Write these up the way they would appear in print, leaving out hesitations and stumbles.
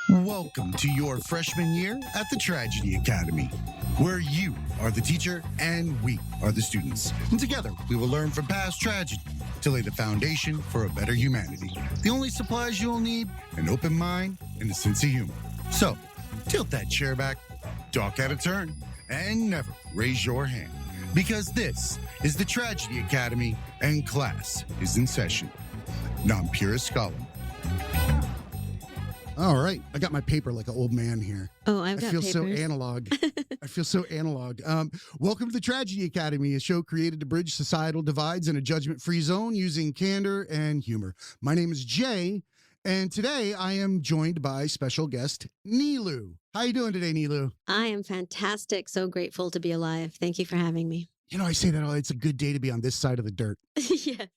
Welcome to your freshman year at the Tragedy Academy, where you are the teacher and we are the students. And together, we will learn from past tragedy to lay the foundation for a better humanity. The only supplies you'll need, an open mind and a sense of humor. So, tilt that chair back, talk out of turn, and never raise your hand. Because this is the Tragedy Academy and class is in session. Non purist scholar. All right. I got my paper like an old man here. Oh, I've got I feel papers. so analog. I feel so analog. Welcome to the Tragedy Academy, a show created to bridge societal divides in a judgment-free zone using candor and humor. My name is Jay, and today I am joined by special guest Niloo. How you doing today, Niloo? I am fantastic. So grateful to be alive. Thank you for having me. You know, I say that it's a good day to be on this side of the dirt. Yes.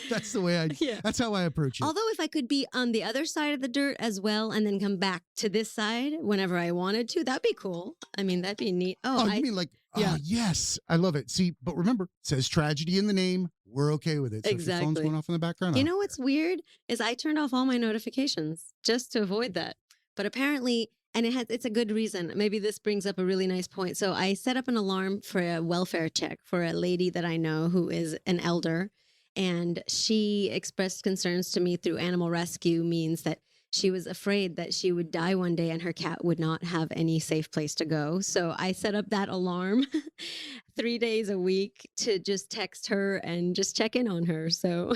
That's the way that's how I approach it. Although if I could be on the other side of the dirt as well and then come back to this side whenever I wanted to, that'd be cool. I mean, that'd be neat. You mean like, yeah. Oh, yes. I love it. See, but remember, it says tragedy in the name. We're okay with it. So if your phone's Exactly. going off in the background. You know what's weird is I turned off all my notifications just to avoid that. But apparently, and it's a good reason. Maybe this brings up a really nice point. So I set up an alarm for a welfare check for a lady that I know who is an elder. And she expressed concerns to me through animal rescue, means that she was afraid that she would die one day and her cat would not have any safe place to go. So I set up that alarm 3 days a week to just text her and just check in on her. So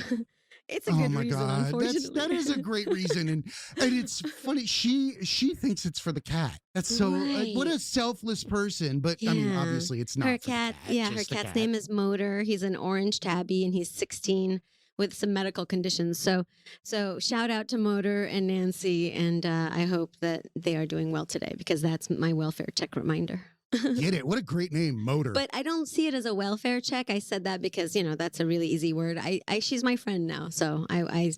it's a good reason, unfortunately. That is a great reason. And it's funny. She thinks it's for the cat. That's so, like, what a selfless person. But I mean, obviously it's not her for the cat. cat, Yeah, her just the cat's cat. name is Motor. He's an orange tabby and he's 16 with some medical conditions. So shout out to Motor and Nancy. And I hope that they are doing well today because that's my welfare check reminder. Get it? What a great name, Motor. But I don't see it as a welfare check. I said that because, that's a really easy word. She's my friend now. So I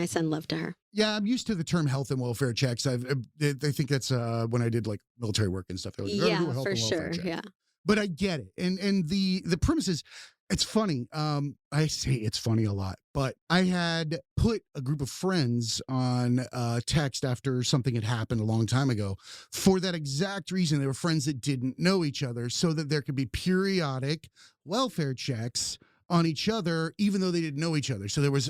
send love to her. Yeah, I'm used to the term health and welfare checks. I think that's when I did like military work and stuff. They were like, "Oh, do a Yeah, health for and welfare sure. check." Yeah. But I get it. And the premise is, it's funny. I say it's funny a lot, but I had put a group of friends on text after something had happened a long time ago for that exact reason. They were friends that didn't know each other, so that there could be periodic welfare checks on each other, even though they didn't know each other. So there was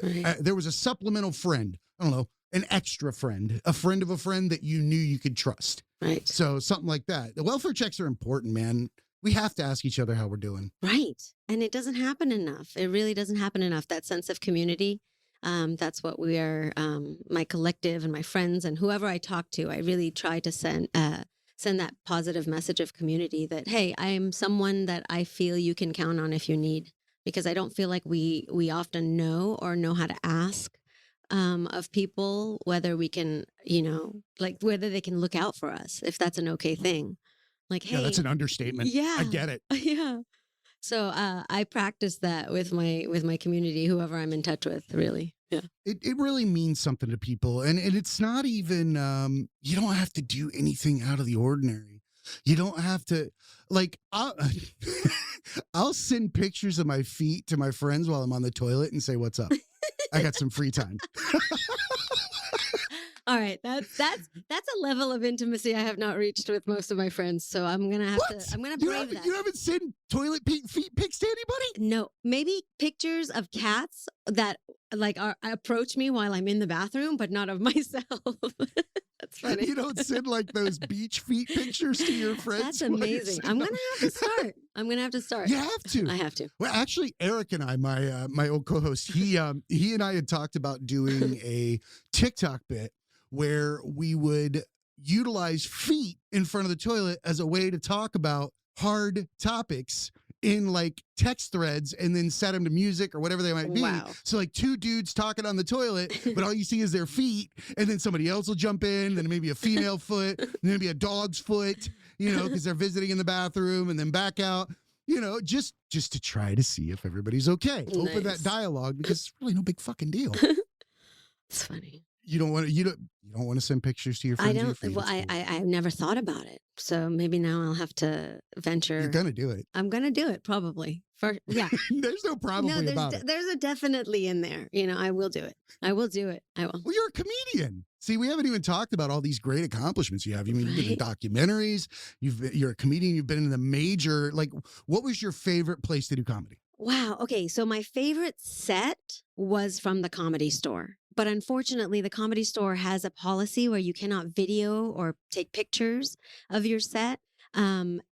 a supplemental friend. I don't know, an extra friend, a friend of a friend that you knew you could trust. Right. So something like that. The welfare checks are important, man. We have to ask each other how we're doing. Right. And it doesn't happen enough. It really doesn't happen enough. That sense of community. That's what we are, my collective and my friends and whoever I talk to, I really try to send that positive message of community that, hey, I am someone that I feel you can count on if you need, because I don't feel like we often know how to ask of people, whether we can, whether they can look out for us, if that's an okay thing. Like, hey, Yeah, that's an understatement. yeah, I get it. yeah. So I practice that with my community, whoever I'm in touch with, really. Yeah. It really means something to people. And it's not even, you don't have to do anything out of the ordinary. You don't have to, like, I'll send pictures of my feet to my friends while I'm on the toilet and say, "What's up? I got some free time." All right, that's a level of intimacy I have not reached with most of my friends. So I'm gonna brave that. You haven't sent toilet feet pics to anybody? No, maybe pictures of cats that approach me while I'm in the bathroom, but not of myself. That's funny. You don't send like those beach feet pictures to your friends? That's amazing. I'm gonna have to start. You have to. I have to. Well, actually, Eric and I, my old co-host, he and I had talked about doing a TikTok bit where we would utilize feet in front of the toilet as a way to talk about hard topics in like text threads and then set them to music or whatever they might be. Wow. So like two dudes talking on the toilet, but all you see is their feet, and then somebody else will jump in, then maybe a female foot, and then maybe a dog's foot, because they're visiting in the bathroom, and then back out, just to try to see if everybody's okay. Nice. Open that dialogue, because it's really no big fucking deal. It's funny. You don't want to send pictures to your friends. I don't. Well, I've never thought about it. So maybe now I'll have to venture. You're gonna do it. I'm gonna do it probably Yeah. There's no probably about it. There's a definitely in there. You know, I will do it. I will do it. I will. Well, you're a comedian. See, we haven't even talked about all these great accomplishments you have. You've been in documentaries. You're a comedian. You've been in the major. Like, what was your favorite place to do comedy? Wow. Okay. So my favorite set was from the Comedy Store. But unfortunately, the Comedy Store has a policy where you cannot video or take pictures of your set.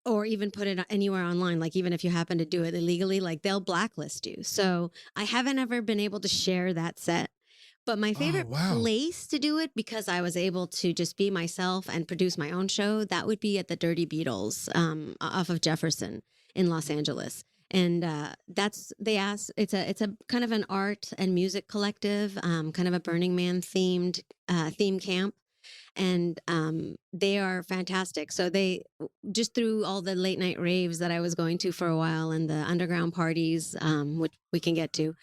Or even put it anywhere online. Like even if you happen to do it illegally, like they'll blacklist you. So I haven't ever been able to share that set. But my favorite place to do it, because I was able to just be myself and produce my own show, that would be at the Dirty Beatles off of Jefferson in Los Angeles. And they asked, it's a kind of an art and music collective, kind of a Burning Man themed theme camp. And they are fantastic. So they, just through all the late night raves that I was going to for a while and the underground parties, which we can get to,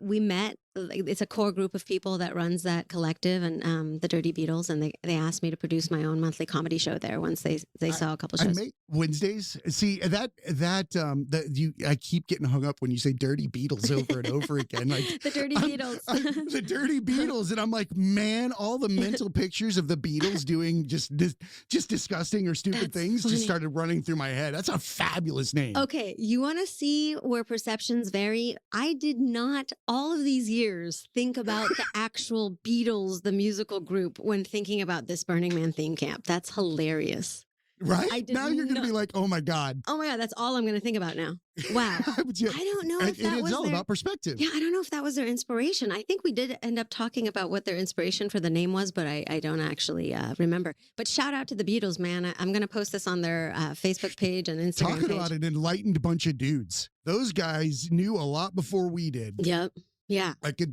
we met. It's a core group of people that runs that collective, and the Dirty Beatles, and they asked me to produce my own monthly comedy show there once they saw a couple shows. I make Wednesdays. See I keep getting hung up when you say Dirty Beatles over and over again. Like the Dirty Beatles, the Dirty Beatles, and I'm like, man, all the mental pictures of the Beatles doing just disgusting or stupid things just started running through my head. That's a fabulous name. Okay, you want to see where perceptions vary? I did not all of these years think about the actual Beatles, the musical group, when thinking about this Burning Man theme camp. That's hilarious. Right? Now you're going to be like, oh my God. Oh my God, that's all I'm going to think about now. Wow. I don't know if that was all about perspective. Yeah, I don't know if that was their inspiration. I think we did end up talking about what their inspiration for the name was, but I don't actually remember. But shout out to the Beatles, man. I'm going to post this on their Facebook page and Instagram Talking about an enlightened bunch of dudes. Those guys knew a lot before we did. Yep. Yeah. Like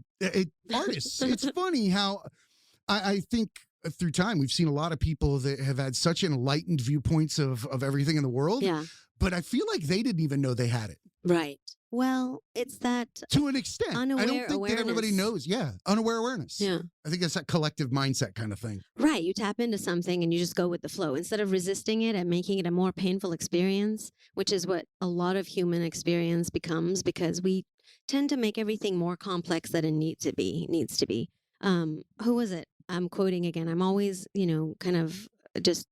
artists. It's funny how I think through time we've seen a lot of people that have had such enlightened viewpoints of everything in the world. Yeah. But I feel like they didn't even know they had it. Right. Well, it's that to an extent. Unaware I don't think awareness. that everybody knows. Yeah. Unaware awareness. Yeah. I think that's that collective mindset kind of thing. Right. You tap into something and you just go with the flow instead of resisting it and making it a more painful experience, which is what a lot of human experience becomes, because we tend to make everything more complex than it needs to be. Who was it? I'm quoting again. I'm always, kind of just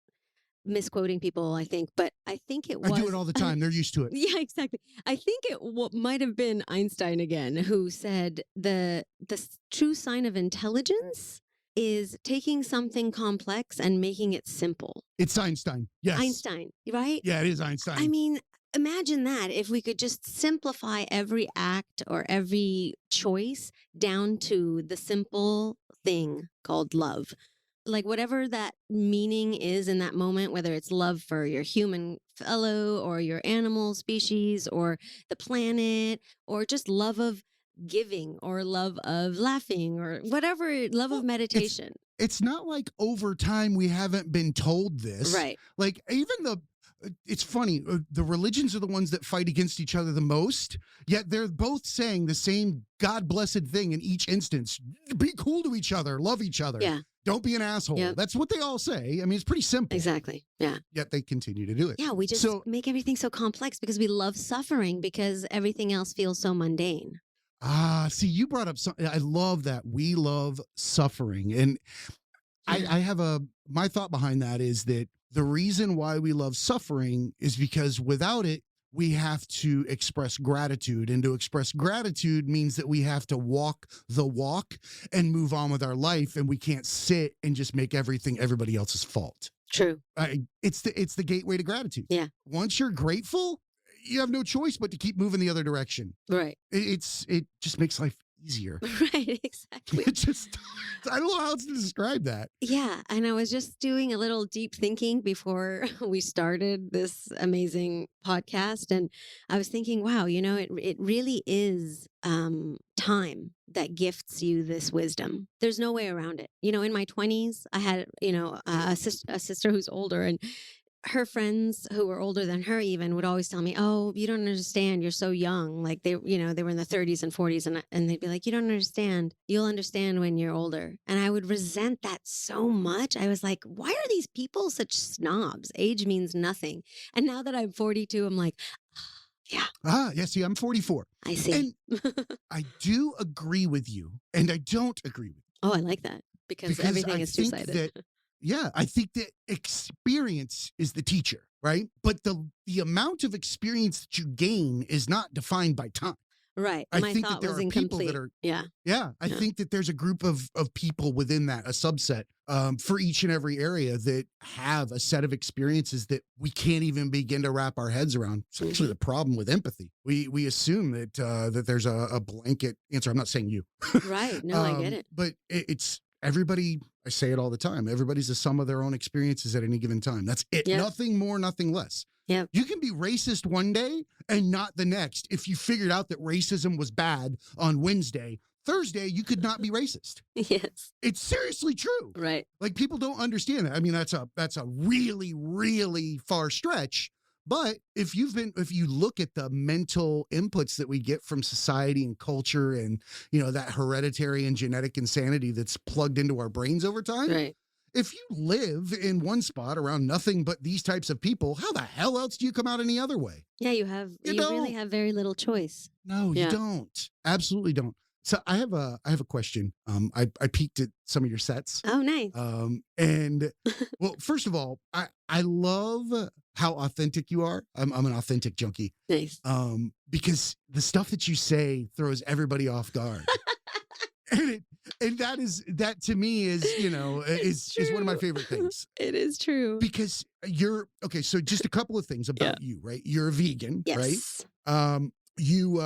misquoting people, I think, but I think it was. I do it all the time. They're used to it. Yeah, exactly. I think it might have been Einstein again who said the true sign of intelligence is taking something complex and making it simple. It's Einstein. Yes. Einstein, right? Yeah, it is Einstein. I mean, imagine that if we could just simplify every act or every choice down to the simple thing called love. Like whatever that meaning is in that moment, whether it's love for your human fellow or your animal species or the planet, or just love of giving or love of laughing or whatever, love of meditation. It's not like over time we haven't been told this. Right. Like even it's funny, the religions are the ones that fight against each other the most, yet they're both saying the same God blessed thing in each instance. Be cool to each other, love each other. Yeah. Don't be an asshole. Yep. That's what they all say. I mean, it's pretty simple. Exactly. Yeah. Yet they continue to do it. Yeah, we just make everything so complex because we love suffering because everything else feels so mundane. See, you brought up something. I love that. We love suffering. And I have my thought behind that is that the reason why we love suffering is because without it, we have to express gratitude. And to express gratitude means that we have to walk the walk and move on with our life. And we can't sit and just make everything everybody else's fault. True. It's the gateway to gratitude. Yeah. Once you're grateful, you have no choice but to keep moving the other direction. Right. It just makes life easier. Right, exactly. I don't know how else to describe that. Yeah, and I was just doing a little deep thinking before we started this amazing podcast, and I was thinking, wow, it really is time that gifts you this wisdom. There's no way around it. In my 20s, I had, a sister who's older, and her friends who were older than her even would always tell me, oh, you don't understand. You're so young. Like they were in the 30s and 40s. And they'd be like, you don't understand. You'll understand when you're older. And I would resent that so much. I was like, why are these people such snobs? Age means nothing. And now that I'm 42, I'm like, Yeah, see, I'm 44. I see. And I do agree with you, and I don't agree with you. Oh, I like that because everything is two-sided. I think that experience is the teacher, right? But the amount of experience that you gain is not defined by time. Right. I My think thought that there was are people incomplete. that are, Yeah. I think that there's a group of people within that, a subset for each and every area that have a set of experiences that we can't even begin to wrap our heads around. It's actually the problem with empathy. We assume that that there's a blanket answer. I'm not saying you. Right. No, I get it. But it's everybody. I say it all the time. Everybody's the sum of their own experiences at any given time. That's it. Yep. Nothing more, nothing less. Yep. You can be racist one day and not the next. If you figured out that racism was bad on Wednesday, Thursday, you could not be racist. Yes. It's seriously true. Right. Like, people don't understand that. I mean, that's a really, really far stretch. But if you look at the mental inputs that we get from society and culture and, that hereditary and genetic insanity that's plugged into our brains over time. Right. If you live in one spot around nothing but these types of people, how the hell else do you come out any other way? Yeah, you really have very little choice. No, you don't. Absolutely don't. So I have a question. I peeked at some of your sets. Oh, nice. And well, first of all, I love how authentic you are. I'm an authentic junkie. Nice. Because the stuff that you say throws everybody off guard. And that to me is one of my favorite things. It is true. Because you're okay. So just a couple of things about you, right? You're a vegan, yes. right? You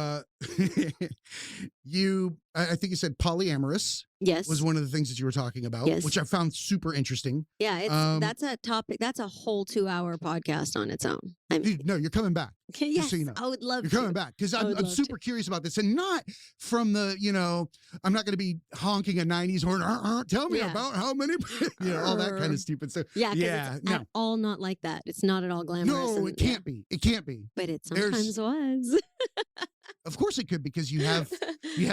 I think you said polyamorous. Yes. Was one of the things that you were talking about, which I found super interesting. Yeah, that's a topic. That's a whole 2-hour podcast on its own. Dude, no, you're coming back. Yes, so you know. I would love You're coming back because I'm super curious about this, and not from the, I'm not going to be honking a 90s horn. Tell me about how many, all that kind of stupid stuff. Yeah, it's at all not like that. It's not at all glamorous. No, it can't be. It can't be. But it sometimes was. Of course it could, because you have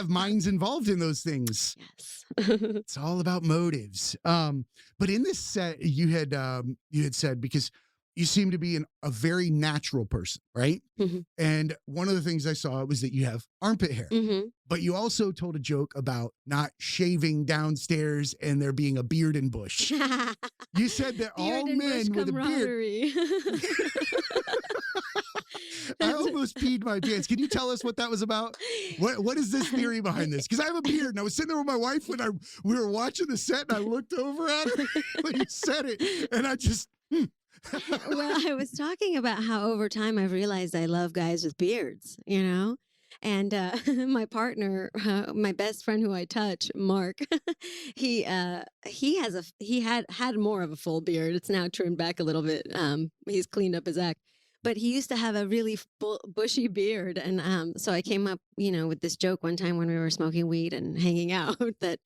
minds involved in those things. Yes. It's all about motives. But in this set, you had said, because you seem to be a very natural person, right? Mm-hmm. And one of the things I saw was that you have armpit hair. Mm-hmm. But you also told a joke about not shaving downstairs and there being a beard and bush. You said that all men with a beard. I almost peed my pants. Can you tell us what that was about? What is this theory behind this? Because I have a beard, and I was sitting there with my wife when we were watching the set, and I looked over at her when you said it, and I just. Well, I was talking about how over time I've realized I love guys with beards, and my partner, my best friend who I touch, Mark, he had more of a full beard. It's now trimmed back a little bit. He's cleaned up his act. But he used to have a really bushy beard. And so I came up, with this joke one time when we were smoking weed and hanging out that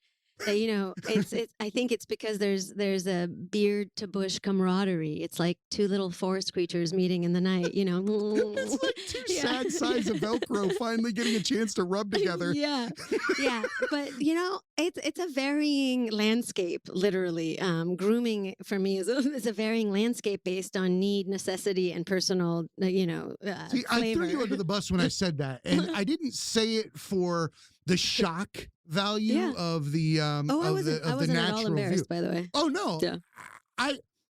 it's I think it's because there's a beard to bush camaraderie. It's like two little forest creatures meeting in the night, It's like two sad sides of Velcro finally getting a chance to rub together. Yeah. But it's a varying landscape. Literally, grooming for me is a varying landscape based on need, necessity, and personal. See, flavor. I threw you under the bus when I said that, and I didn't say it for the shock value of the I wasn't at all natural embarrassed, view. by the way. Oh no, Yeah.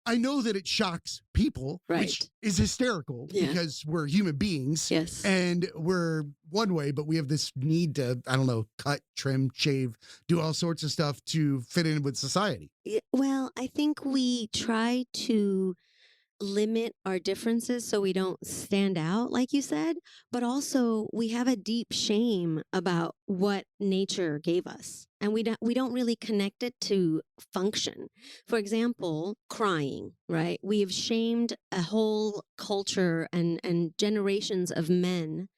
I know that it shocks people, Right. which is hysterical because we're human beings, Yes. and we're one way, but we have this need to, I don't know, cut, trim, shave, do all sorts of stuff to fit in with society. Yeah, well, I think we try to limit our differences so we don't stand out, like you said, but also we have a deep shame about what nature gave us, and we don't really connect it to function. For example, crying, right? We have shamed a whole culture and generations of men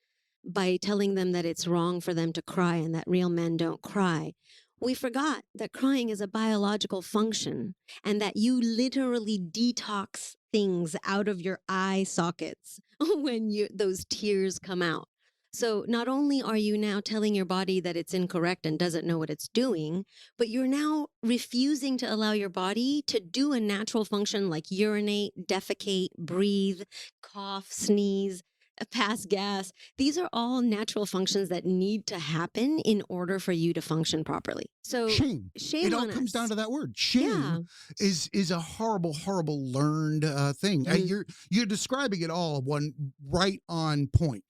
by telling them that it's wrong for them to cry and that real men don't cry. We forgot that crying is a biological function and that you literally detox things out of your eye sockets when those tears come out. So not only are you now telling your body that it's incorrect and doesn't know what it's doing, but you're now refusing to allow your body to do a natural function like urinate, defecate, breathe, cough, sneeze, pass gas. These are all natural functions that need to happen in order for you to function properly. So Shame. shame It all on comes us. down to that word. Shame Yeah. is a horrible, horrible learned thing. Mhm. You're describing it all one right on point.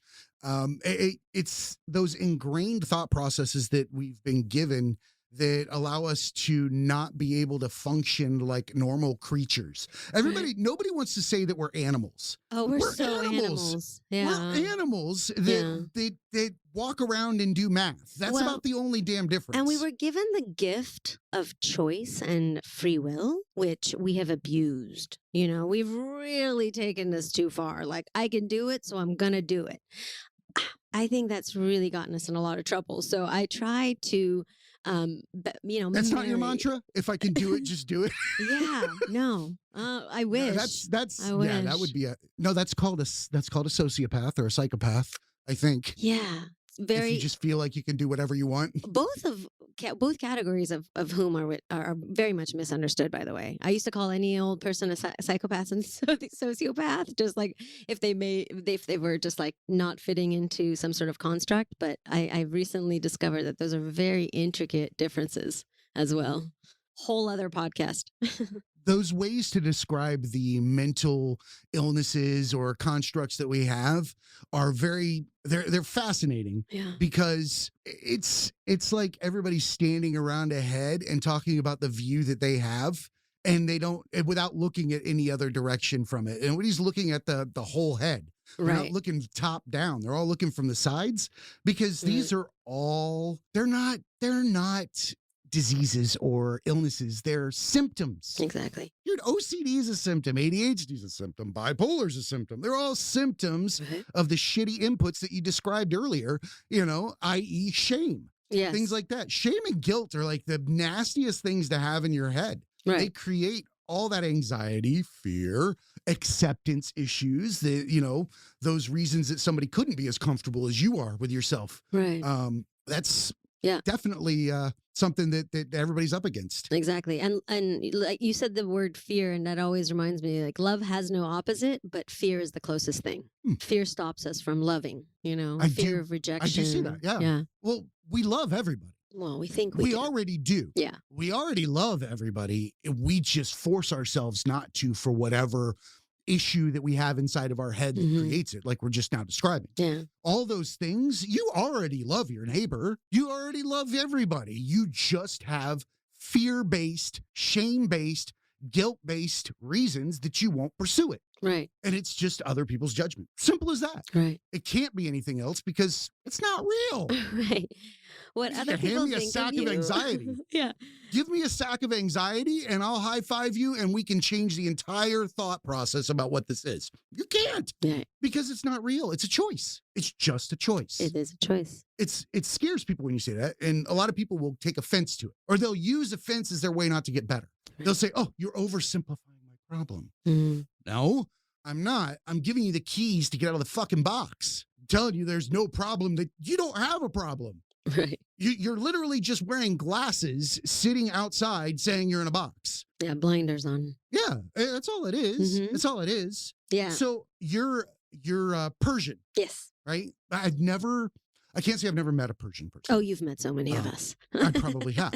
It's those ingrained thought processes that we've been given that allow us to not be able to function like normal creatures. Nobody wants to say that we're animals. Oh, we're We're so animals. animals. We're Yeah. animals Yeah. that walk around and do math. That's Well, about the only damn difference. And we were given the gift of choice and free will, which we have abused. You know, we've really taken this too far. Like, I can do it, so I'm going to do it. I think that's really gotten us in a lot of trouble. So I try to, That's not your marry- mantra. If I can do it, just do it. Yeah, no, I No, wish. that's I yeah. That wish. would be that's called a sociopath or a psychopath. I think Yeah, it's if very you just feel like you can do whatever you want. both categories of whom are very much misunderstood. By the way, I used to call any old person a psychopath and sociopath, just like if they were just like not fitting into some sort of construct. But I recently discovered that those are very intricate differences as well. Whole other podcast. Those ways to describe the mental illnesses or constructs that we have are they're fascinating Yeah. because it's like everybody's standing around a head and talking about the view that they have, and they don't, without looking at any other direction from it. And nobody's looking at the whole head. They're not Right. looking top down. They're all looking from the sides because these are all they're not diseases or illnesses. They're symptoms. Exactly. Dude, OCD is a symptom. ADHD is a symptom. Bipolar is a symptom. They're all symptoms Right. of the shitty inputs that you described earlier, i.e. shame. Yes. Things like that. Shame and guilt are like the nastiest things to have in your head. They Right. create all that anxiety, fear, acceptance issues, those reasons that somebody couldn't be as comfortable as you are with yourself. Right. That's Yeah. definitely something that everybody's up against. Exactly. And like you said the word fear, and that always reminds me, like, love has no opposite, but fear is the closest thing. Fear stops us from loving, fear of rejection. I do see that. Yeah. Yeah. Well, we love everybody. Well, we think We do. already do. Yeah. We already love everybody. We just force ourselves not to for whatever issue that we have inside of our head that Mhm. creates it, like we're just now describing. Yeah. All those things, you already love your neighbor. You already love everybody. You just have fear-based, shame-based, guilt-based reasons that you won't pursue it. Right. And it's just other people's judgment. Simple as that. Right. It can't be anything else because it's not real. Right. What You other can hand people me a think sack of of you. anxiety. Yeah. Give me a sack of anxiety and I'll high five you and we can change the entire thought process about what this is. You can't Yeah. because it's not real. It's a choice. It's just a choice. It is a choice. It scares people when you say that. And a lot of people will take offense to it or they'll use offense as their way not to get better. They'll say, oh, you're oversimplifying my problem. Mhm. No, I'm not. I'm giving you the keys to get out of the fucking box. I'm telling you there's no problem, that you don't have a problem. Right. You're literally just wearing glasses, sitting outside saying you're in a box. Yeah. Blinders on. Yeah, that's all it is. Mhm. That's all it is. Yeah. So you're Persian, Yes. right? I can't say I've never met a Persian person. Oh, you've met so many of Oh, us. I probably have.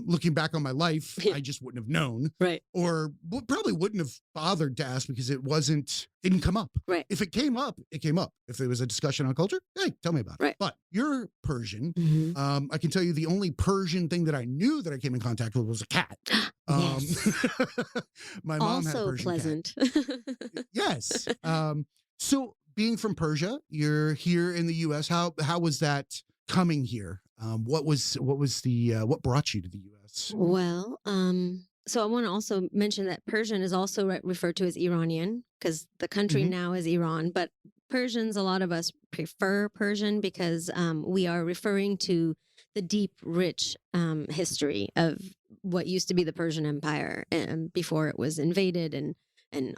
Looking back on my life, Yeah. I just wouldn't have known, Right. or probably wouldn't have bothered to ask because it didn't come up. Right. If it came up, it came up. If there was a discussion on culture, hey, tell me about it. Right. But you're Persian. Mhm. I can tell you the only Persian thing that I knew that I came in contact with was a cat. Yes. My mom had a Also Persian pleasant. cat. Yes. So being from Persia, you're here in the U.S. How was that coming here? What brought you to the U.S.? Well, so I want to also mention that Persian is also referred to as Iranian because the country Mhm. now is Iran, but Persians, a lot of us prefer Persian because we are referring to the deep, rich history of what used to be the Persian Empire before it was invaded and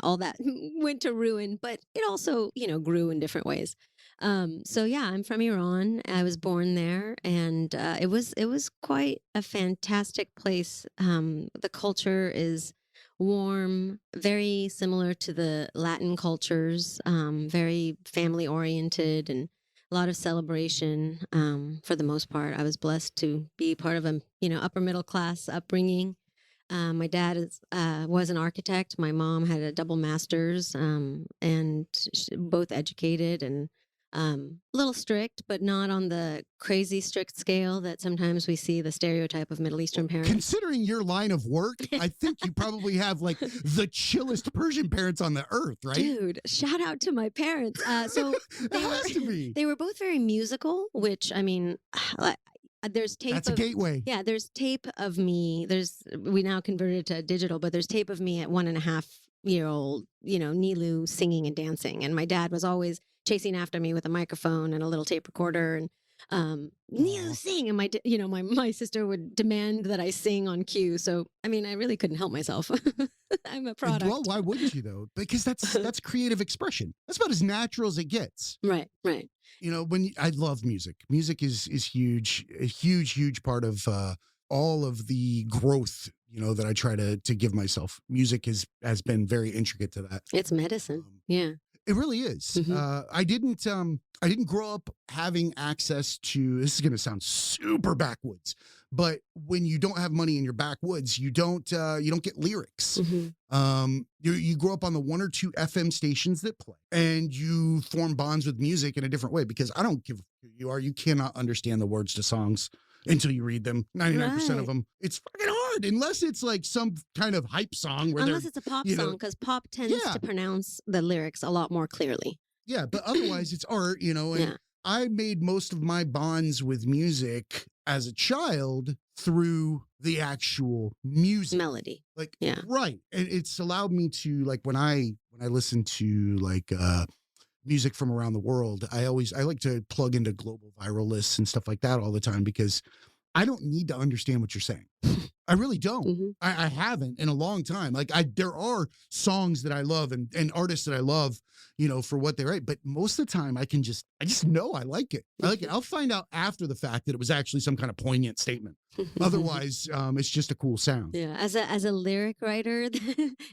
all that went to ruin, but it also, grew in different ways. So yeah, I'm from Iran. I was born there, and it was quite a fantastic place. The culture is warm, very similar to the Latin cultures, very family oriented and a lot of celebration. For the most part, I was blessed to be part of a upper middle class upbringing. My dad was an architect. My mom had a double master's, and both educated and a little strict, but not on the crazy strict scale that sometimes we see the stereotype of Middle Eastern parents. Considering your line of work, I think you probably have like the chillest Persian parents on the earth, right? Dude, shout out to my parents. So they were both very musical, which I mean, there's tape. That's a gateway. Yeah, there's tape of me. We now converted to digital, but there's tape of me at 1.5-year-old, Niloo singing and dancing, and my dad was always chasing after me with a microphone and a little tape recorder, and Niloo sing, and my sister would demand that I sing on cue. So I mean, I really couldn't help myself. I'm a product. Well, why wouldn't you though? Because that's creative expression. That's about as natural as it gets. Right. I love music. Music is huge, a huge part of all of the growth, that I try to give myself. Music has been very intricate to that. It's medicine. Yeah. It really is. Mm-hmm. I didn't grow up having access to, this is going to sound super backwoods, but when you don't have money in your backwoods, you don't get lyrics. Mm-hmm. You grow up on the 1 or 2 FM stations that play, and you form bonds with music in a different way, because I don't give who you are. You cannot understand the words to songs until you read them. 99% of them. It's fucking hard, unless it's like some kind of hype song. Unless it's a pop song, because pop tends to pronounce the lyrics a lot more clearly. Yeah, but otherwise it's art, and I made most of my bonds with music as a child through the actual music. Melody. Right. And it's allowed me to, like, when I listen to like music from around the world, I like to plug into global viral lists and stuff like that all the time, because I don't need to understand what you're saying. I really don't. Mm-hmm. I haven't in a long time. Like there are songs that I love and artists that I love, for what they write. But most of the time I just know I like it. I like it. I'll find out after the fact that it was actually some kind of poignant statement. Otherwise, it's just a cool sound. Yeah. As a lyric writer,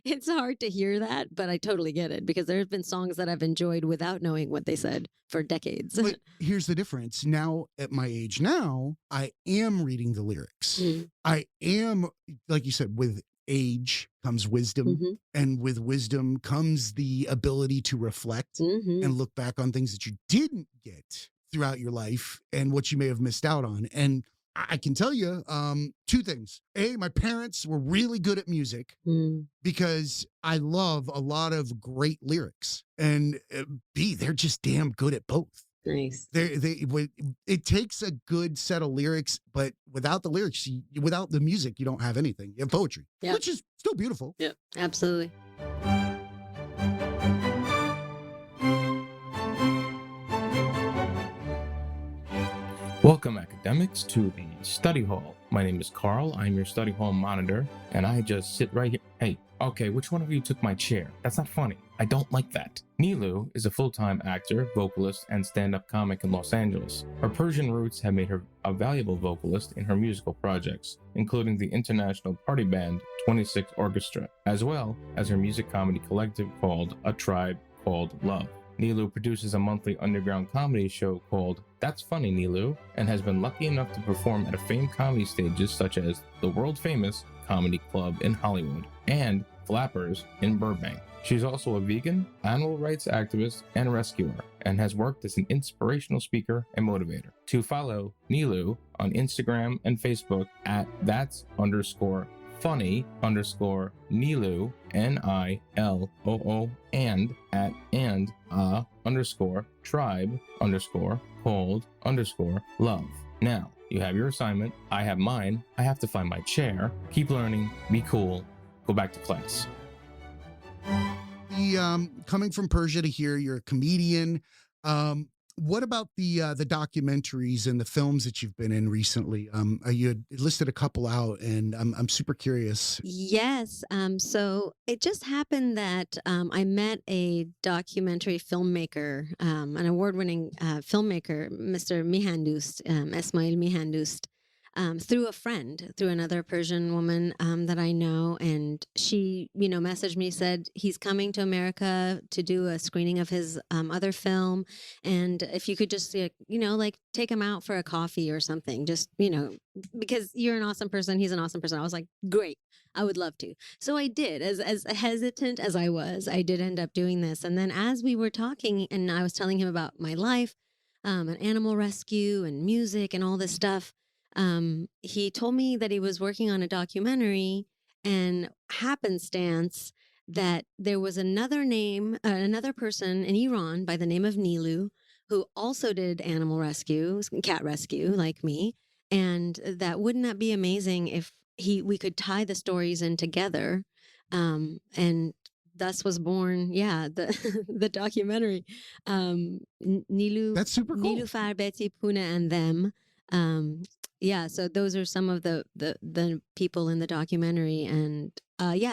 it's hard to hear that, but I totally get it, because there's been songs that I've enjoyed without knowing what they said for decades. But here's the difference. Now, at my age now, I am reading the lyrics. I am, like you said, with age comes wisdom, and with wisdom comes the ability to reflect and look back on things that you didn't get throughout your life and what you may have missed out on. And I can tell you 2 things. A, my parents were really good at music, because I love a lot of great lyrics. And B, they're just damn good at both. Nice. It takes a good set of lyrics, but without the lyrics, without the music, you don't have anything. You have poetry, which is still beautiful. Yeah, absolutely. Welcome, academics, to the study hall. My name is Carl. I'm your study hall monitor, and I just sit right here. Hey, okay, which one of you took my chair? That's not funny. I don't like that. Niloo is a full-time actor, vocalist, and stand-up comic in Los Angeles. Her Persian roots have made her a valuable vocalist in her musical projects, including the international party band 26 Orchestra, as well as her music comedy collective called A Tribe Called Love. Niloo produces a monthly underground comedy show called That's Funny, Niloo, and has been lucky enough to perform at famed comedy stages such as the world-famous Comedy Club in Hollywood and Flappers in Burbank. She's also a vegan, animal rights activist, and rescuer, and has worked as an inspirational speaker and motivator. To follow Niloo on Instagram and Facebook at that's_funny_Niloo, NILOO, and at _tribe_called_love. Now, you have your assignment, I have mine, I have to find my chair. Keep learning, be cool, go back to class. Coming from Persia to here, you're a comedian. What about the documentaries and the films that you've been in recently? You had listed a couple out, and I'm super curious. Yes. So it just happened that I met a documentary filmmaker, an award-winning filmmaker, Mr. Mihandust, Esmail Mihandust. through a friend, through another Persian woman that I know. And she, messaged me, said he's coming to America to do a screening of his other film. And if you could just, like take him out for a coffee or something, just, because you're an awesome person. He's an awesome person. I was like, great. I would love to. So I did, as hesitant as I was, I did end up doing this. And then as we were talking and I was telling him about my life, and animal rescue and music and all this stuff, he told me that he was working on a documentary, and happenstance that there was another person in Iran by the name of Niloo who also did animal rescue, cat rescue like me. And that wouldn't that be amazing if we could tie the stories in together, and thus was born, the the documentary, Niloo. That's super cool. Niloofer, Betty, Puna, and them. So those are some of the people in the documentary, and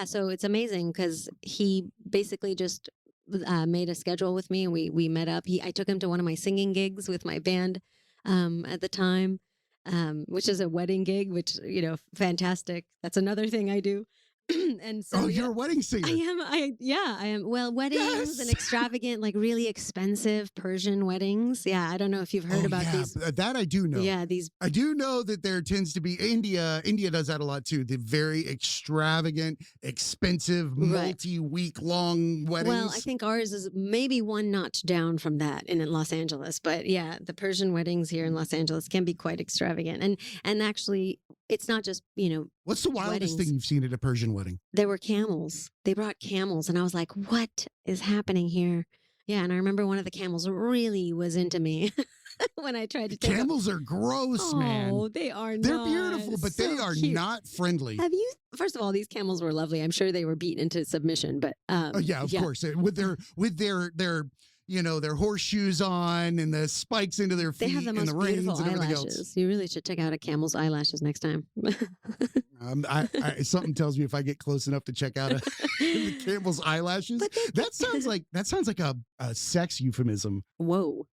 so it's amazing because he basically just made a schedule with me, and we met up. I took him to one of my singing gigs with my band at the time, which is a wedding gig, which fantastic. That's another thing I do. And so you're a wedding singer. I am. Well, weddings and extravagant, like really expensive Persian weddings. Yeah, I don't know if you've heard about these. That I do know. Yeah, these. I do know that there tends to be India does that a lot too. The very extravagant, expensive, multi-week long weddings. Well, I think ours is maybe one notch down from that in Los Angeles, but yeah, the Persian weddings here in Los Angeles can be quite extravagant, and actually, it's not just What's the wildest thing you've seen at a Persian wedding? There were camels. They brought camels, and I was like, what is happening here? Yeah, and I remember one of the camels really was into me when I tried to take Camels are gross, man. Oh, they are They're not. beautiful, but So they are cute. not friendly. First of all, these camels were lovely. I'm sure they were beaten into submission, but of course. With their their horseshoes on and the spikes into their feet they have the most and the reins beautiful and everything eyelashes. else. You really should check out a camel's eyelashes next time. Something tells me if I get close enough to check out the camel's eyelashes, that sounds like a sex euphemism. Whoa!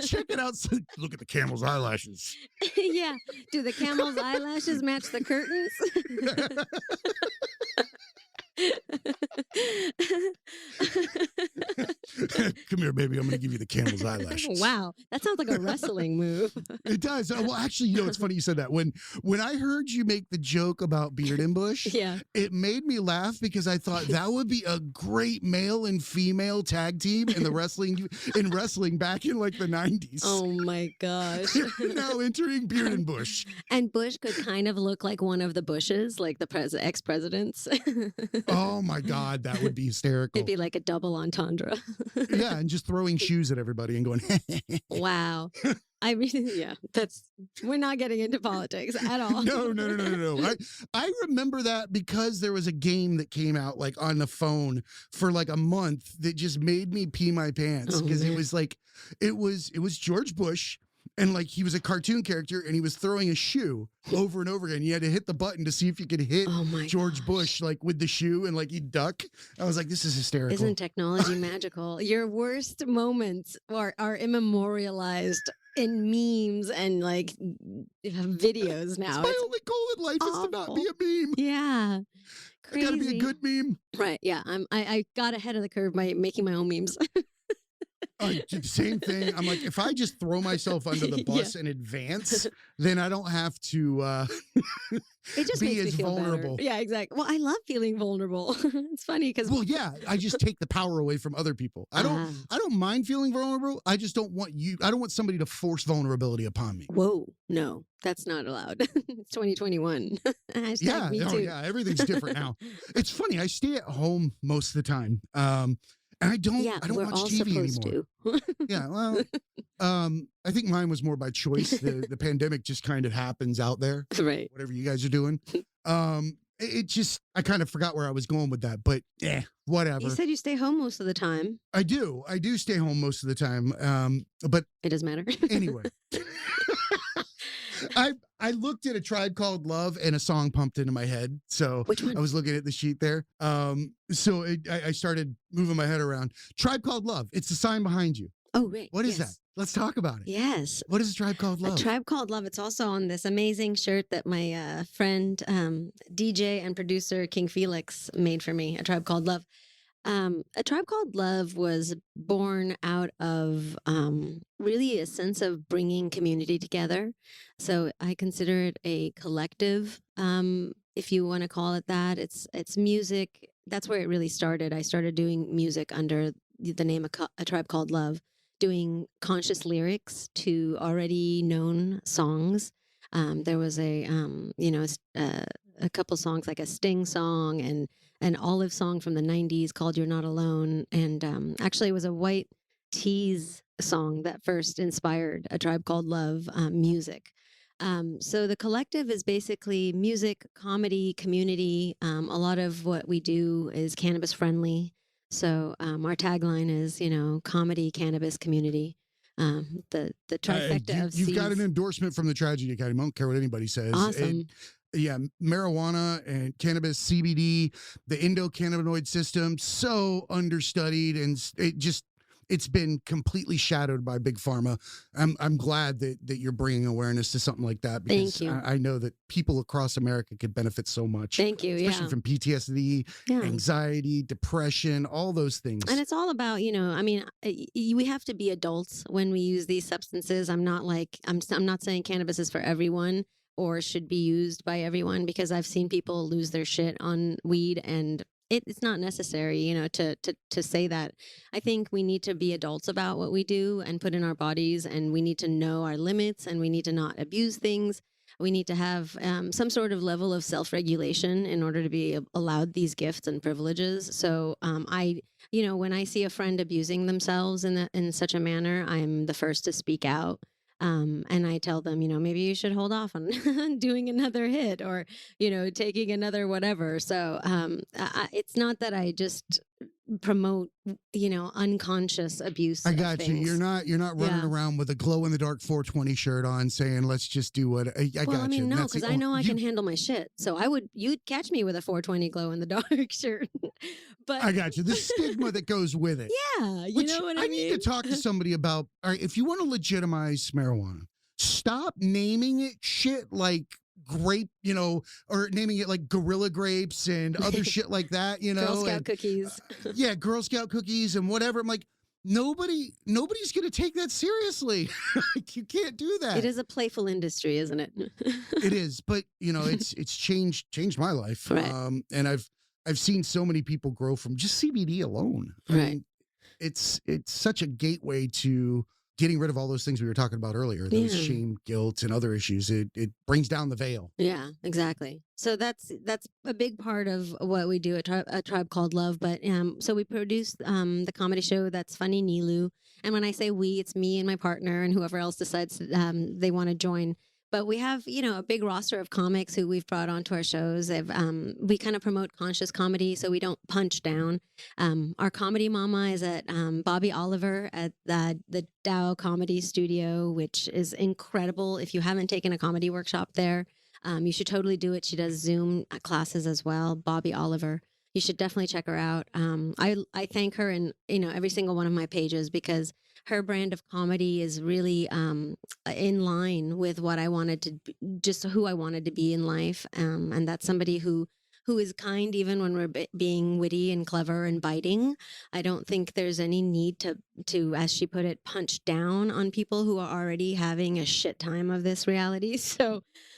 Check it out. Look at the camel's eyelashes. Yeah. Do the camel's eyelashes match the curtains? Come here, baby. I'm going to give you the camel's eyelashes. Wow, that sounds like a wrestling move. It does. Well, actually, it's funny you said that. When I heard you make the joke about Beard and Bush, it made me laugh because I thought that would be a great male and female tag team in wrestling back in like the 90s. Oh my gosh! Now entering Beard and Bush, and Bush could kind of look like one of the Bushes, like the ex-presidents. Oh my God, that would be hysterical. It'd be like a double entendre. Yeah, and just throwing shoes at everybody and going, wow. We're not getting into politics at all. No. I remember that because there was a game that came out like on the phone for like a month that just made me pee my pants because it was like, it was George Bush. And like he was a cartoon character and he was throwing a shoe over and over again. You had to hit the button to see if you could hit George Bush like with the shoe and like he'd duck. I was like, this is hysterical. Isn't technology magical? Your worst moments are immemorialized in memes and like videos now. It's my only goal in life is to not be a meme. Yeah. Crazy. I gotta be a good meme. Right. Yeah. I got ahead of the curve by making my own memes. Same thing. I'm like, if I just throw myself under the bus in advance, then I don't have to it just be makes me as feel vulnerable. Better. Yeah, exactly. Well, I love feeling vulnerable. It's funny because I just take the power away from other people. I don't mind feeling vulnerable. I just don't want I don't want somebody to force vulnerability upon me. Whoa, no, that's not allowed. It's 2021. Hashtag me too. Yeah, everything's different now. It's funny. I stay at home most of the time. And I don't watch TV anymore. Yeah, well, I think mine was more by choice. The pandemic just kind of happens out there. Right. Whatever you guys are doing. It just, I kind of forgot where I was going with that, but whatever. You said you stay home most of the time. I do stay home most of the time. But it doesn't matter. Anyway. I looked at A Tribe Called Love and a song pumped into my head. So which one? I was looking at the sheet there. I started moving my head around. Tribe Called Love. It's the sign behind you. Oh, right. What is yes. that? Let's talk about it. Yes. What is A Tribe Called Love? A Tribe Called Love. It's also on this amazing shirt that my friend, DJ and producer King Felix made for me. A Tribe Called Love. A Tribe Called Love was born out of really a sense of bringing community together. So I consider it a collective, if you want to call it that. It's music. That's where it really started. I started doing music under the name of A Tribe Called Love, doing conscious lyrics to already known songs. There was a couple songs like a Sting song and an Olive song from the 90s called You're Not Alone. And actually, it was a White Tees song that first inspired A Tribe Called Love music. So the collective is basically music, comedy, community. A lot of what we do is cannabis friendly. So our tagline is, comedy, cannabis, community. The trifecta of you've got an Cs. endorsement from the Tragedy Academy. I don't care what anybody says. Awesome. Yeah, marijuana and cannabis, CBD, the endocannabinoid system, so understudied, and it's been completely shadowed by big pharma. I'm glad that you're bringing awareness to something like that, because Thank you. I know that people across America could benefit so much. Thank you. Especially Yeah. from PTSD, Yeah. anxiety, depression, all those things. And it's all about, we have to be adults when we use these substances. I'm not saying cannabis is for everyone or should be used by everyone, because I've seen people lose their shit on weed, and it's not necessary, to say that. I think we need to be adults about what we do and put in our bodies, and we need to know our limits, and we need to not abuse things. We need to have some sort of level of self-regulation in order to be allowed these gifts and privileges. So when I see a friend abusing themselves in such a manner, I'm the first to speak out. And I tell them, maybe you should hold off on doing another hit or, taking another whatever. So it's not that I just promote, unconscious abuse. I of got you. things. You're not running around with a glow in the dark 420 shirt on saying, let's just do what I got you. No, That's because the I know I you- can handle my shit. So you'd catch me with a 420 glow in the dark shirt. But I got you. The stigma that goes with it. yeah, you Which know what I mean? need to talk to somebody about. All right, if you want to legitimize marijuana, stop naming it shit like grape, or naming it like gorilla grapes and other shit like that, Girl Scout and, cookies. yeah, Girl Scout cookies and whatever. I'm like, nobody's gonna take that seriously. Like, you can't do that. It is a playful industry, isn't it? It is, but it's changed my life. Right. And I've seen so many people grow from just CBD alone. I Right. mean, it's such a gateway to getting rid of all those things we were talking about earlier, those Yeah. shame, guilt, and other issues. It brings down the veil. Yeah, exactly. So that's a big part of what we do at A Tribe Called Love. But so we produce the comedy show that's funny, Niloo. And when I say we, it's me and my partner and whoever else decides they want to join. But we have, a big roster of comics who we've brought onto our shows. We kind of promote conscious comedy, so we don't punch down. Our comedy mama is at Bobby Oliver at the Dow Comedy Studio, which is incredible. If you haven't taken a comedy workshop there, you should totally do it. She does Zoom classes as well. Bobby Oliver. You should definitely check her out. I thank her in every single one of my pages, because her brand of comedy is really in line with what I wanted to just who I wanted to be in life, and that's somebody who is kind even when we're being witty and clever and biting. I don't think there's any need to, as she put it, punch down on people who are already having a shit time of this reality.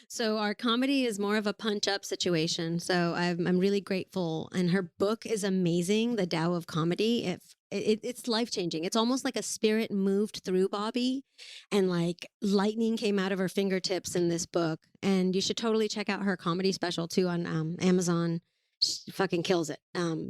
So our comedy is more of a punch up situation. So I'm really grateful. And her book is amazing, The Tao of Comedy. It's life changing. It's almost like a spirit moved through Bobby, and like lightning came out of her fingertips in this book. And you should totally check out her comedy special too on Amazon. She fucking kills it.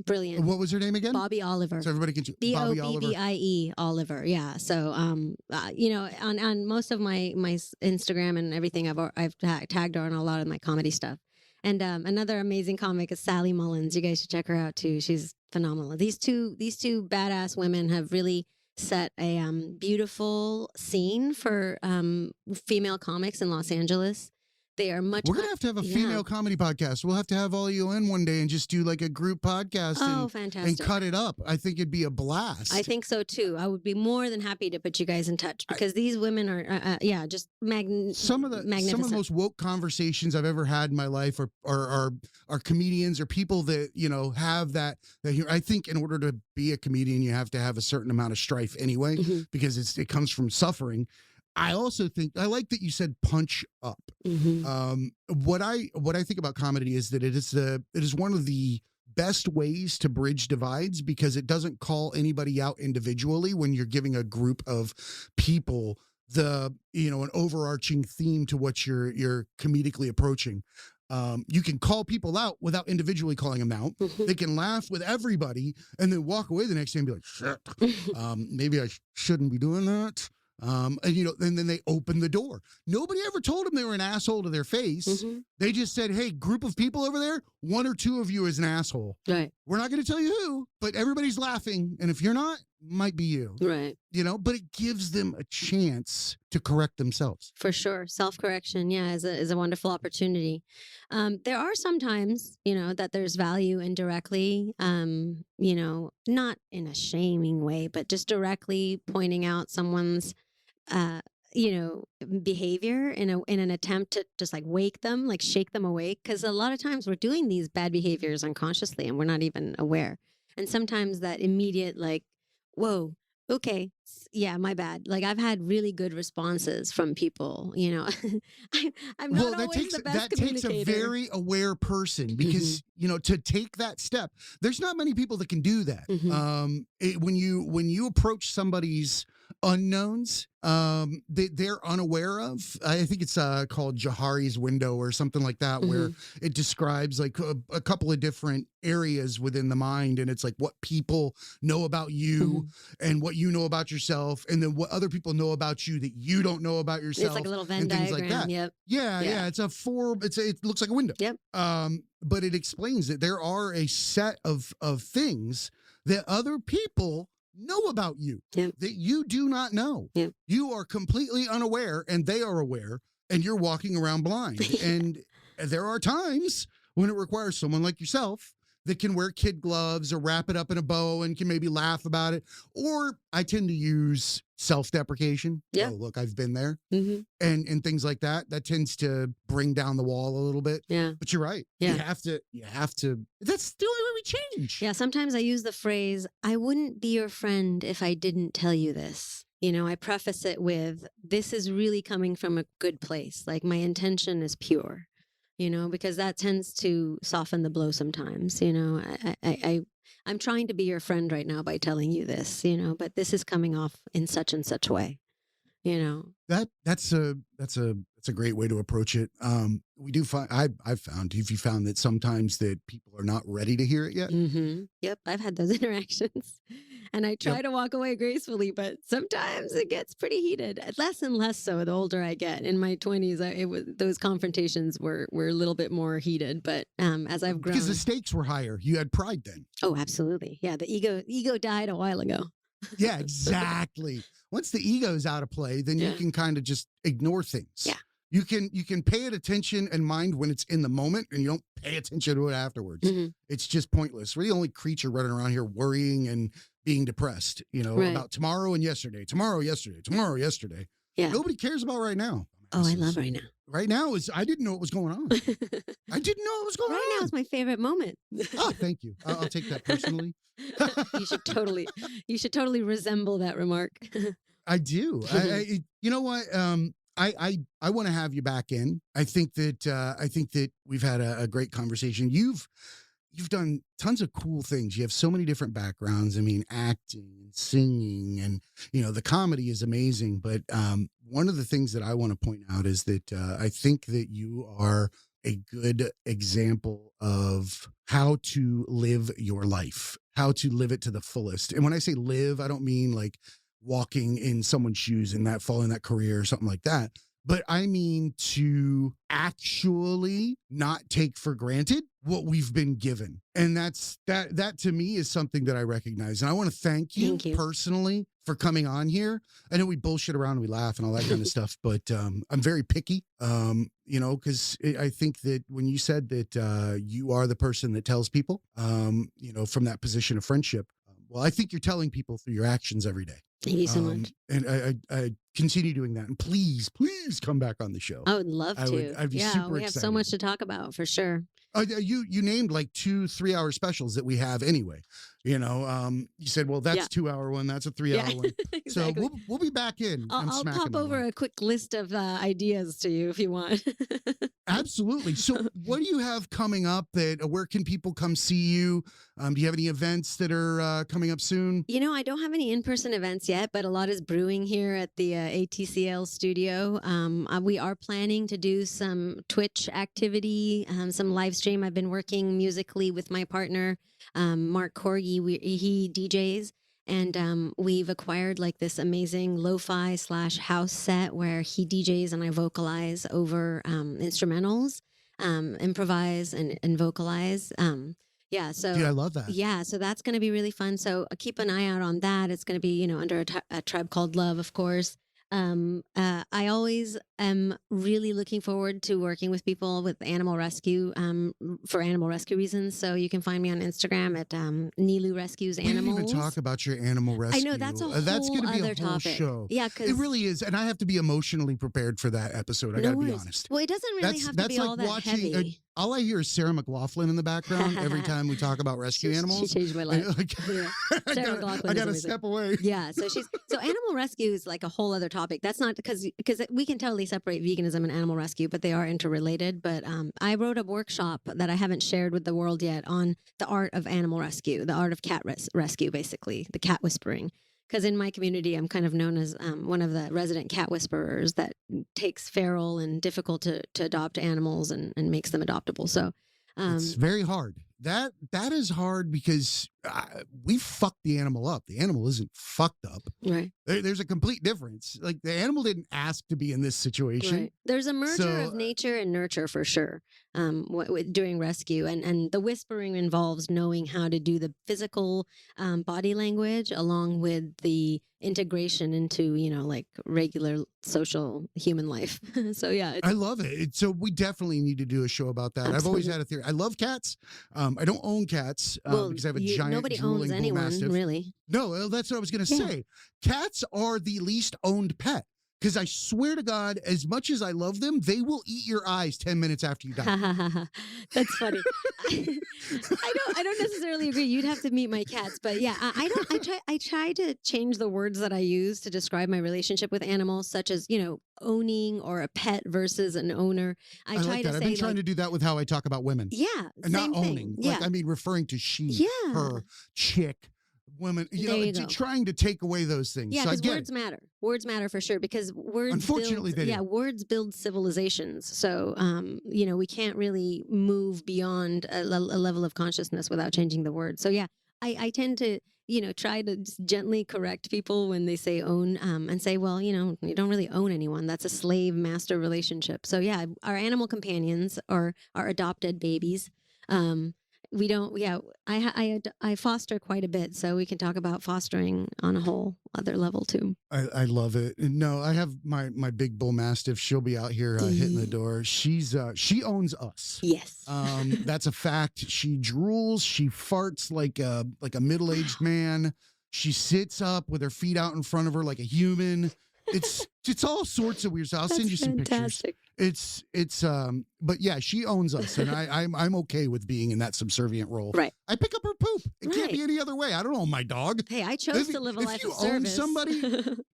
Brilliant. What was her name again? Bobby Oliver. So everybody can Bobby Oliver. Bobbie Oliver. Yeah. So, on most of my Instagram and everything, I've tagged her on a lot of my comedy stuff. And another amazing comic is Sally Mullins. You guys should check her out too. She's phenomenal. These two badass women have really set a beautiful scene for female comics in Los Angeles. They are much. We're gonna have a female comedy podcast. We'll have to have all you in one day and just do like a group podcast. Oh, and fantastic! And cut it up. I think it'd be a blast. I think so too. I would be more than happy to put you guys in touch because these women are, just some of the most woke conversations I've ever had in my life are comedians or people that have that. I think in order to be a comedian, you have to have a certain amount of strife anyway, because it comes from suffering. I also think I like that you said punch up. What I think about comedy is that it is one of the best ways to bridge divides because it doesn't call anybody out individually when you're giving a group of people an overarching theme to what you're comedically approaching. You can call people out without individually calling them out. They can laugh with everybody and then walk away the next day and be like, shit, maybe I shouldn't be doing that. And then they open the door. Nobody ever told them they were an asshole to their face. They just said, hey, group of people over there, one or two of you is an asshole. Right. We're not going to tell you who, but everybody's laughing. And if you're not, might be you. Right. But it gives them a chance to correct themselves. For sure. Self-correction, is a wonderful opportunity. There are sometimes, that there's value indirectly, not in a shaming way, but just directly pointing out someone's behavior in an attempt to just like wake them, like shake them awake. Because a lot of times we're doing these bad behaviors unconsciously and we're not even aware. And sometimes that immediate like, whoa, okay, yeah, my bad. Like I've had really good responses from people, I'm not always the best communicator. That takes a very aware person because, to take that step, there's not many people that can do that. When you approach somebody's unknowns they're unaware of, I think it's called Johari's window or something like that, where it describes like a couple of different areas within the mind, and it's like what people know about you and what you know about yourself, and then what other people know about you that you don't know about yourself. It's like a little Venn diagram. Like that. Yep. Yeah. It's it looks like a window. Yep. But it explains that there are a set of things that other people know about you that you do not know. You are completely unaware and they are aware, and you're walking around blind. And there are times when it requires someone like yourself that can wear kid gloves or wrap it up in a bow and can maybe laugh about it. Or I tend to use self-deprecation. Yeah. Oh, look, I've been there. And things like that. That tends to bring down the wall a little bit. Yeah. But you're right. Yeah. You have to. That's the only way we change. Yeah. Sometimes I use the phrase, I wouldn't be your friend if I didn't tell you this. I preface it with, this is really coming from a good place. Like my intention is pure. Because that tends to soften the blow sometimes. I'm trying to be your friend right now by telling you this, but this is coming off in such and such way, That's a great way to approach it. We do find, I've found, have you found that sometimes that people are not ready to hear it yet? Yep. I've had those interactions and I try to walk away gracefully, but sometimes it gets pretty heated, less and less so the older I get. In my 20s, those confrontations were a little bit more heated, but as I've grown. Because the stakes were higher. You had pride then. Oh, absolutely. Yeah. The ego died a while ago. Yeah, exactly. Once the ego's out of play, then you can kind of just ignore things. Yeah. You can pay it attention and mind when it's in the moment, and you don't pay attention to it afterwards. It's just pointless. We're the only creature running around here worrying and being depressed, about tomorrow and yesterday, tomorrow, yesterday. Yeah. Nobody cares about right now. Oh, I love right now. Right now I didn't know what was going on. I didn't know what was going on. Right now is my favorite moment. Oh, thank you. I'll take that personally. You should totally resemble that remark. I do. You know what? I want to have you back in. I think that we've had a great conversation. You've done tons of cool things. You have so many different backgrounds. I mean, acting and singing, and the comedy is amazing. But one of the things that I want to point out is that I think that you are a good example of how to live your life, how to live it to the fullest. And when I say live, I don't mean like walking in someone's shoes and following that career or something like that. but I mean to actually not take for granted what we've been given. And that to me is something that I recognize. And I want to thank you personally for coming on here. I know we bullshit around and we laugh and all that kind of stuff, but I'm very picky, because I think that when you said that you are the person that tells people, from that position of friendship, well, I think you're telling people through your actions every day. Thank you so much. And I continue doing that. And please come back on the show. I would love to. I'd be super we have excited. so much to talk about for sure. You named like 2-3 hour specials that we have anyway. You said, well, that's 2 hour one. That's a 3 hour one. Exactly. So we'll be back in. I'll pop over a quick list of ideas to you if you want. Absolutely. So what do you have coming up where can people come see you? Do you have any events that are coming up soon? I don't have any in-person events yet, but a lot is brewing here at the ATCL studio. We are planning to do some Twitch activity, some live stream. I've been working musically with my partner, Mark Corgi. He DJs. And we've acquired like this amazing lo-fi / house set where he DJs and I vocalize over instrumentals, improvise and vocalize. So Dude, I love that. Yeah, so that's going to be really fun. So keep an eye out on that. It's going to be, under a Tribe Called Love, of course. I always am really looking forward to working with people with animal rescue, for animal rescue reasons. So you can find me on Instagram at Niloo Rescues Animals. We didn't even talk about your animal rescue. I know that's a whole gonna be other a whole topic. show. Yeah, because it really is, and I have to be emotionally prepared for that episode. I got to be honest. Well, it doesn't really have to be all that heavy. All I hear is Sarah McLachlan in the background every time we talk about rescue animals. She changed my life. Sarah McLachlan. I got to step away. Yeah, so animal rescue is like a whole other topic. That's not because we can totally separate veganism and animal rescue, but they are interrelated. But I wrote a workshop that I haven't shared with the world yet on the art of animal rescue, the art of cat rescue, basically, the cat whispering. Because in my community, I'm kind of known as one of the resident cat whisperers that takes feral and difficult to adopt animals and makes them adoptable. So it's very hard. That is hard because we fucked the animal up. The animal isn't fucked up. Right. There's a complete difference. Like the animal didn't ask to be in this situation. Right. There's a merger of nature and nurture for sure during rescue. And the whispering involves knowing how to do the physical body language along with the integration into, like regular social human life. So, yeah. I love it. So we definitely need to do a show about that. Absolutely. I've always had a theory. I love cats. I don't own cats because I have a giant nobody owns anyone, mastiff. Really. No, that's what I was going to say. Cats are the least owned pet. Because I swear to God, as much as I love them, they will eat your eyes 10 minutes after you die. That's funny. I don't necessarily agree. You'd have to meet my cats, but yeah, I try to change the words that I use to describe my relationship with animals, such as owning or a pet versus an owner. I try like that. to I've been trying to do that with how I talk about women. Yeah, and not owning. Yeah. Like I mean, referring to she, her, chick. Women, trying to take away those things. Yeah, because so words matter. Words matter for sure because words. Unfortunately, words build civilizations. So, we can't really move beyond a level of consciousness without changing the word. So, yeah, I tend to, try to just gently correct people when they say own, and say, well, you don't really own anyone. That's a slave-master relationship. So, yeah, our animal companions are our adopted babies. We don't. Yeah, I foster quite a bit, so we can talk about fostering on a whole other level too. I love it. No, I have my big bull mastiff. She'll be out here hitting the door. She owns us. Yes. That's a fact. She drools. She farts like a middle-aged man. She sits up with her feet out in front of her like a human. It's all sorts of weird stuff. I'll send you some pictures. It's but yeah, she owns us, and I'm okay with being in that subservient role. Right. I pick up her poop. It can't be any other way. I don't own my dog. Hey, I chose to live a life of service.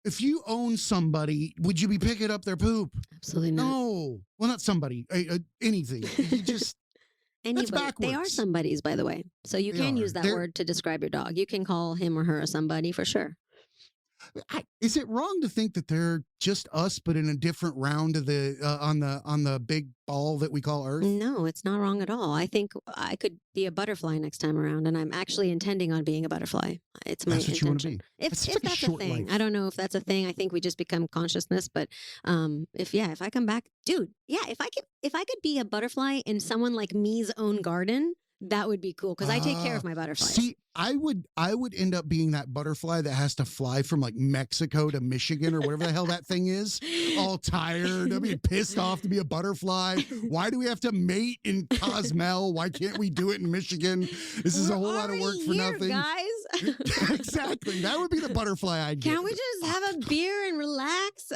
If you own somebody, would you be picking up their poop? Absolutely not. No. Well, not somebody. Anything. You just. Anybody. That's backwards. They are somebodies, by the way. So you can use that word to describe your dog. You can call him or her a somebody for sure. Is it wrong to think that they're just us, but in a different round of the on the big ball that we call Earth? No, it's not wrong at all. I think I could be a butterfly next time around, and I'm actually intending on being a butterfly. It's my That's what you want to intention. be. If That's if such a that's a short thing, life. I don't know if that's a thing. I think we just become consciousness. But if I come back, dude, yeah, if I could be a butterfly in someone like me's own garden, that would be cool because I take care of my butterflies. See, I would end up being that butterfly that has to fly from like Mexico to Michigan or whatever the hell that thing is, all tired. I'd be pissed off to be a butterfly. Why do we have to mate in Cozumel? Why can't we do it in Michigan? This is a whole lot of work for here, nothing. guys. Exactly. That would be the butterfly I'd get. Can't we just have a beer and relax?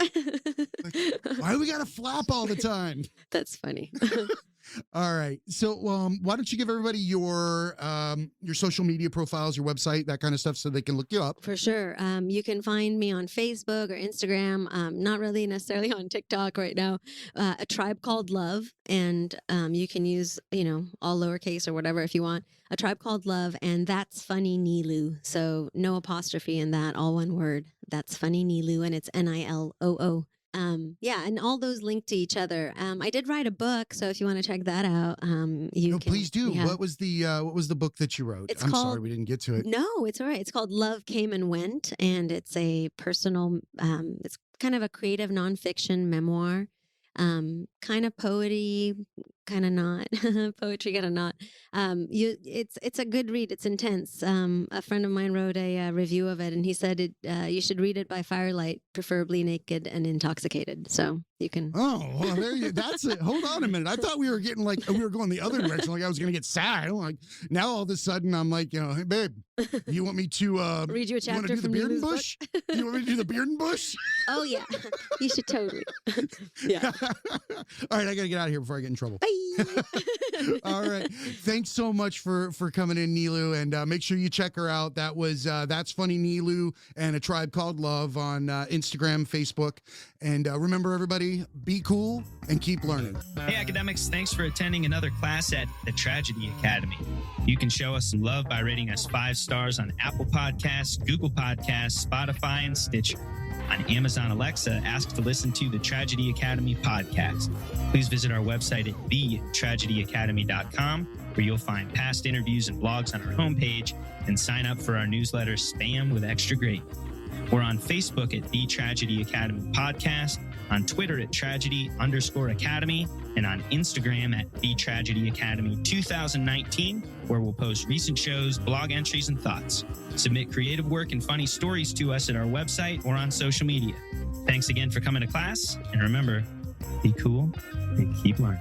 Why do we got to flap all the time? That's funny. All right. So why don't you give everybody your social media profiles, your website, that kind of stuff so they can look you up. For sure. You can find me on Facebook or Instagram. Not really necessarily on TikTok right now. A Tribe Called Love. And you can use, all lowercase or whatever if you want. A Tribe Called Love. And That's Funny Niloo. So no apostrophe in that, all one word. That's Funny Niloo. And it's Niloo. And all those link to each other. I did write a book, so if you want to check that out, please do. Yeah. What was the book that you wrote? It's I'm called- sorry we didn't get to it. No, it's all right. It's called Love Came and Went, and it's a personal. It's kind of a creative nonfiction memoir. Kind of poetry, kind of not poetry, kind of not. It's a good read. It's intense. A friend of mine wrote a review of it, and he said you should read it by firelight, preferably naked and intoxicated. So you can. Oh, well, there you. That's it. Hold on a minute. I thought we were getting we were going the other direction. Like I was going to get sad. Like now, all of a sudden, I'm like, hey, babe, you want me to read you a you want chapter to do the from Bearden Niloo's book? Bush? You want me to do the Bearden Bush? Oh yeah, you should totally. Yeah. All right, I got to get out of here before I get in trouble. Bye. All right. Thanks so much for coming in, Niloo. And make sure you check her out. That was That's Funny Niloo and A Tribe Called Love on Instagram, Facebook. And remember, everybody, be cool and keep learning. Hey, academics, thanks for attending another class at the Tragedy Academy. You can show us some love by rating us 5 stars on Apple Podcasts, Google Podcasts, Spotify, and Stitcher. On Amazon Alexa, ask to listen to the Tragedy Academy podcast. Please visit our website at thetragedyacademy.com, where you'll find past interviews and blogs on our homepage, and sign up for our newsletter, Spam with Extra Gravy. We're on Facebook at The Tragedy Academy Podcast, on Twitter at Tragedy_Academy, and on Instagram at The Tragedy Academy 2019, where we'll post recent shows, blog entries, and thoughts. Submit creative work and funny stories to us at our website or on social media. Thanks again for coming to class, and remember, be cool and keep learning.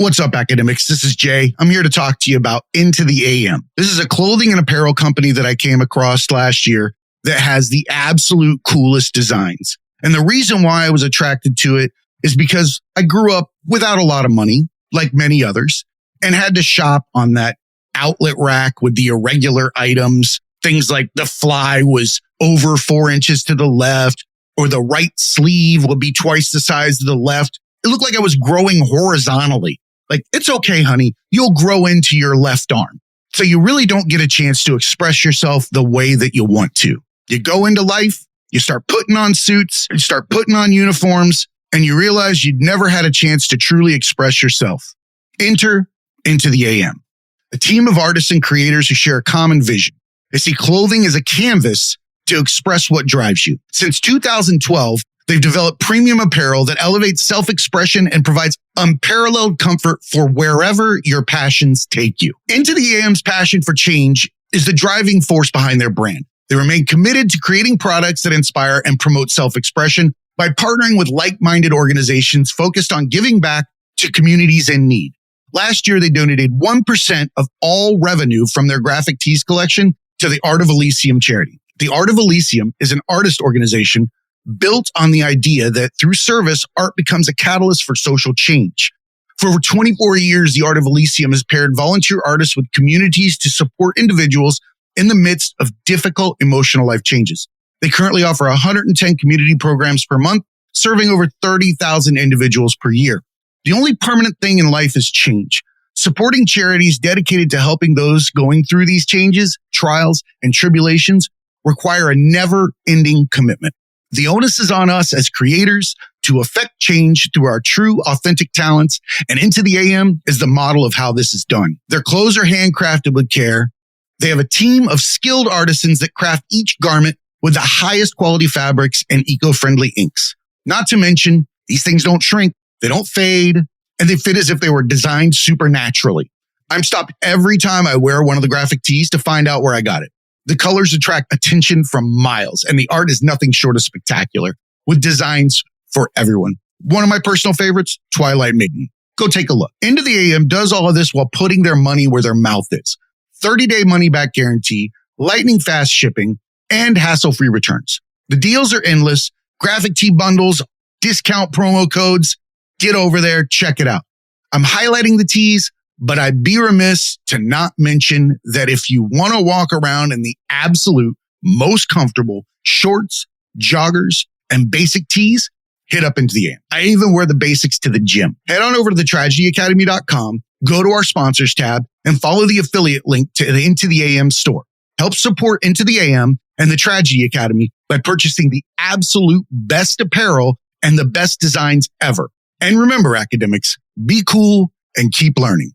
What's up, academics? This is Jay. I'm here to talk to you about Into the AM. This is a clothing and apparel company that I came across last year that has the absolute coolest designs. And the reason why I was attracted to it is because I grew up without a lot of money, like many others, and had to shop on that outlet rack with the irregular items. Things like the fly was over 4 inches to the left, or the right sleeve would be twice the size of the left. It looked like I was growing horizontally. Like, it's okay, honey, you'll grow into your left arm. So you really don't get a chance to express yourself the way that you want to. You go into life, you start putting on suits, you start putting on uniforms, and you realize you'd never had a chance to truly express yourself. Enter Into the AM, a team of artists and creators who share a common vision. They see clothing as a canvas to express what drives you. Since 2012, they've developed premium apparel that elevates self-expression and provides unparalleled comfort for wherever your passions take you. Into the AM's passion for change is the driving force behind their brand. They remain committed to creating products that inspire and promote self-expression by partnering with like-minded organizations focused on giving back to communities in need. Last year, they donated 1% of all revenue from their graphic tees collection to the Art of Elysium charity. The Art of Elysium is an artist organization built on the idea that through service, art becomes a catalyst for social change. For over 24 years, the Art of Elysium has paired volunteer artists with communities to support individuals in the midst of difficult emotional life changes. They currently offer 110 community programs per month, serving over 30,000 individuals per year. The only permanent thing in life is change. Supporting charities dedicated to helping those going through these changes, trials, and tribulations require a never-ending commitment. The onus is on us as creators to affect change through our true, authentic talents, and Into the AM is the model of how this is done. Their clothes are handcrafted with care. They have a team of skilled artisans that craft each garment with the highest quality fabrics and eco-friendly inks. Not to mention, these things don't shrink, they don't fade, and they fit as if they were designed supernaturally. I'm stopped every time I wear one of the graphic tees to find out where I got it. The colors attract attention from miles, and the art is nothing short of spectacular, with designs for everyone. One of my personal favorites, Twilight Maiden. Go take a look. Into the AM does all of this while putting their money where their mouth is. 30-day money-back guarantee, lightning fast shipping, and hassle-free returns. The deals are endless. Graphic tee bundles, discount promo codes. Get over there, check it out. I'm highlighting the tees, but I'd be remiss to not mention that if you want to walk around in the absolute most comfortable shorts, joggers, and basic tees, hit up Into the AM. I even wear the basics to the gym. Head on over to thetragedyacademy.com, go to our sponsors tab, and follow the affiliate link to the Into the AM store. Help support Into the AM and the Tragedy Academy by purchasing the absolute best apparel and the best designs ever. And remember, academics, be cool and keep learning.